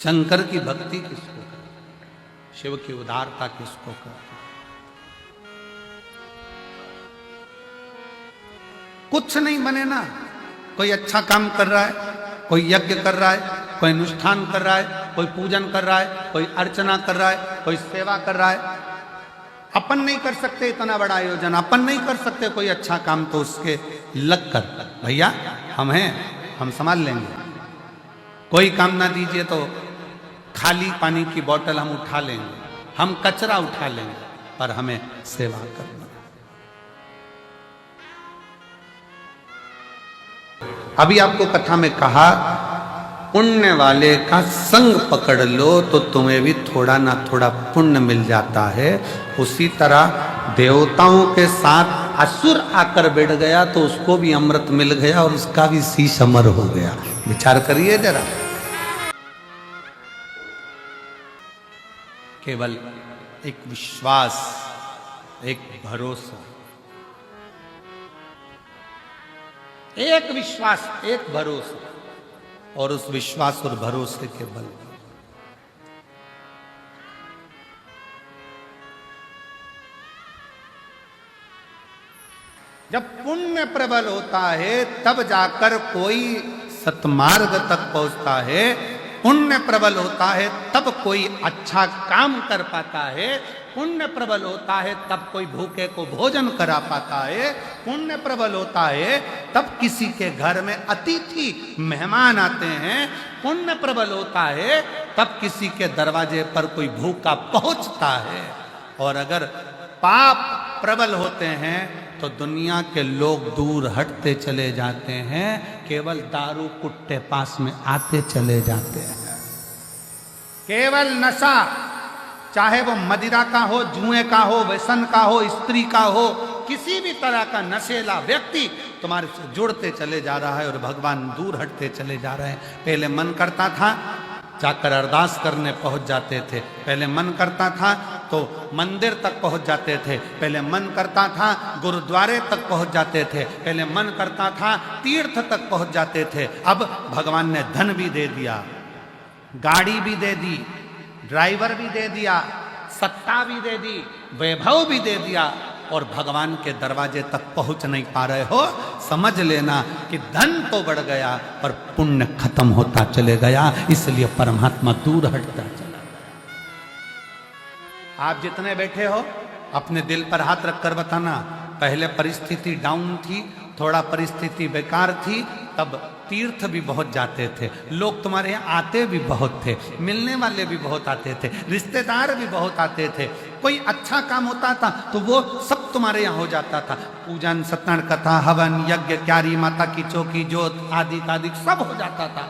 शंकर की भक्ति किसको करते, शिव की उदारता किसको करते। कुछ नहीं बने ना, कोई अच्छा काम कर रहा है, कोई यज्ञ कर रहा है, कोई अनुष्ठान कर रहा है, कोई पूजन कर रहा है, कोई अर्चना कर रहा है, कोई सेवा कर रहा है। अपन नहीं कर सकते इतना बड़ा आयोजन, अपन नहीं कर सकते कोई अच्छा काम, तो उसके लग कर भैया हम हैं, हम संभाल लेंगे। कोई काम ना दीजिए तो खाली पानी की बोतल हम उठा लेंगे, हम कचरा उठा लेंगे, पर हमें सेवा करना। अभी आपको कथा में कहा, पुण्य वाले का संग पकड़ लो तो तुम्हें भी थोड़ा ना थोड़ा पुण्य मिल जाता है। उसी तरह देवताओं के साथ असुर आकर बैठ गया तो उसको भी अमृत मिल गया और उसका भी शीश अमर हो गया। विचार करिए जरा। केवल एक विश्वास, एक भरोसा, एक विश्वास, एक भरोसा, और उस विश्वास और भरोसे के बल जब पुण्य प्रबल होता है तब जाकर कोई सतमार्ग तक पहुंचता है। पुण्य प्रबल होता है तब कोई अच्छा काम कर पाता है। पुण्य प्रबल होता है तब कोई भूखे को भोजन करा पाता है। पुण्य प्रबल होता है तब किसी के घर में अतिथि मेहमान आते हैं। पुण्य प्रबल होता है तब किसी के दरवाजे पर कोई भूखा पहुंचता है। और अगर पाप प्रबल होते हैं तो दुनिया के लोग दूर हटते चले जाते हैं, केवल दारू कुट्टे पास में आते चले जाते हैं। केवल नशा, चाहे वो मदिरा का हो, जुए का हो, व्यसन का हो, स्त्री का हो, किसी भी तरह का नशेला व्यक्ति तुम्हारे से जुड़ते चले जा रहा है और भगवान दूर हटते चले जा रहे हैं। पहले मन करता था जाकर अरदास करने पहुंच जाते थे, पहले मन करता था तो मंदिर तक पहुंच जाते थे, पहले मन करता था गुरुद्वारे तक पहुंच जाते थे, पहले मन करता था तीर्थ तक पहुंच जाते थे। अब भगवान ने धन भी दे दिया, गाड़ी भी दे दी, ड्राइवर भी दे दिया, सत्ता भी दे दी, वैभव भी दे दिया, और भगवान के दरवाजे तक पहुंच नहीं पा रहे हो। समझ लेना कि धन तो बढ़ गया पर पुण्य खत्म होता चले गया, इसलिए परमात्मा दूर हटता चला गया। आप जितने बैठे हो अपने दिल पर हाथ रखकर बताना, पहले परिस्थिति डाउन थी, थोड़ा परिस्थिति बेकार थी, तब तीर्थ भी बहुत जाते थे, लोग तुम्हारे यहाँ आते भी बहुत थे, मिलने वाले भी बहुत आते थे, रिश्तेदार भी बहुत आते थे। कोई अच्छा काम होता था तो वो सब तुम्हारे यहाँ हो जाता था। पूजन, सत्यनारायण कथा, हवन, यज्ञ, क्यारी माता की चौकी, जोत आदि आदि सब हो जाता था।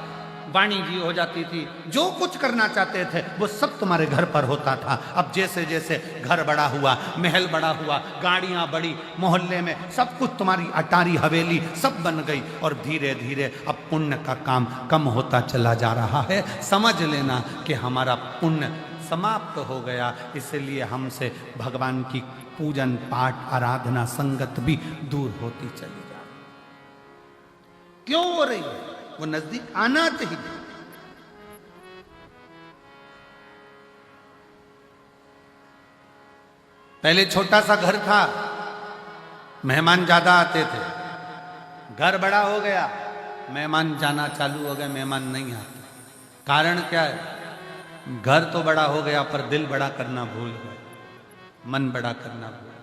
वाणी जी हो जाती थी, जो कुछ करना चाहते थे वो सब तुम्हारे घर पर होता था। अब जैसे जैसे घर बड़ा हुआ, महल बड़ा हुआ, गाड़ियां बढ़ी, मोहल्ले में सब कुछ तुम्हारी अटारी हवेली सब बन गई, और धीरे धीरे अब पुण्य का काम कम होता चला जा रहा है। समझ लेना कि हमारा पुण्य समाप्त हो गया, इसलिए हमसे भगवान की पूजन पाठ आराधना संगत भी दूर होती चली जा रही। क्यों हो रही है? वो नजदीक आना चाहिए। पहले छोटा सा घर था, मेहमान ज्यादा आते थे, घर बड़ा हो गया, मेहमान जाना चालू हो गए, मेहमान नहीं आते। कारण क्या है? घर तो बड़ा हो गया पर दिल बड़ा करना भूल गए, मन बड़ा करना भूल गए।